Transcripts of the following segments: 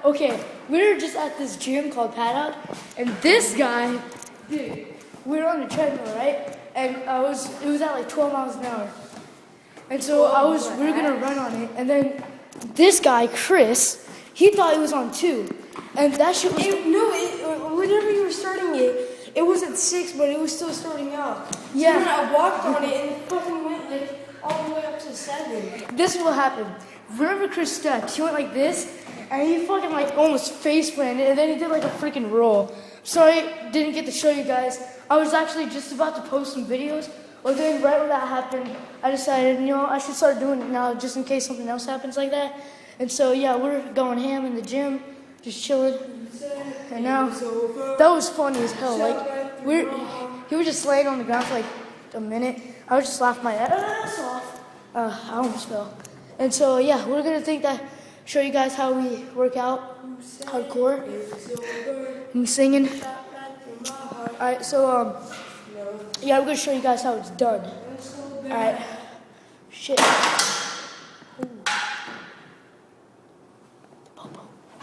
okay, we were just at this gym called Paddock, and this guy, dude, we were on the treadmill, right? And it was at like 12 miles an hour. And so we were gonna run on it, and then this guy, Chris, he thought it was on 2. And that shit was... Whenever you were starting it, it was at 6, but it was still starting out. Yeah. So then I walked on it, and it fucking went like all the way up to 7. This is what happened. Whenever Chris stepped, he went like this, and he fucking like almost face planted, and then he did like a freaking roll. Sorry, didn't get to show you guys. I was actually just about to post some videos, but then right when that happened, I decided, I should start doing it now just in case something else happens like that. And so, yeah, we're going ham in the gym, just chilling. And now, that was funny as hell. Like, he was just laying on the ground for like a minute. I was just laughing my ass off. I almost fell. And so, yeah, we're going to show you guys how we work out hardcore. I'm singing. Alright, so, yeah, we're going to show you guys how it's done. Alright. Shit.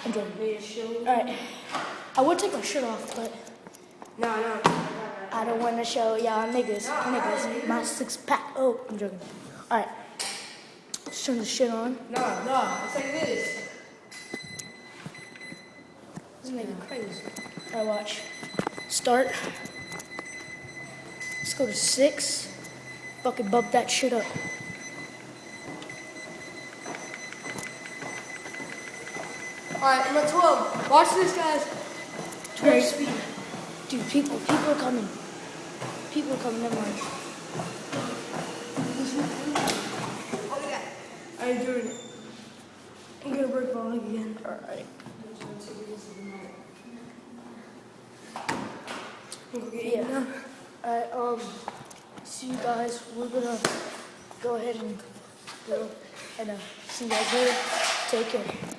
I'm joking. Alright. I would take my shirt off, but... No. I don't want to show y'all niggas. My 6-pack. Oh, I'm joking. Alright. Let's turn the shit on. No. It's like this. This nigga crazy. Alright, watch. Start. Let's go to 6. Fucking bump that shit up. Alright, I'm at 12. Watch this, guys. 12 speed. Dude, people are coming. People are coming, never mind. Look at that. I ain't doing it. I'm gonna break my leg again. Alright. Yeah. Alright, see you guys. We're gonna go ahead and go and see you guys later. Take care.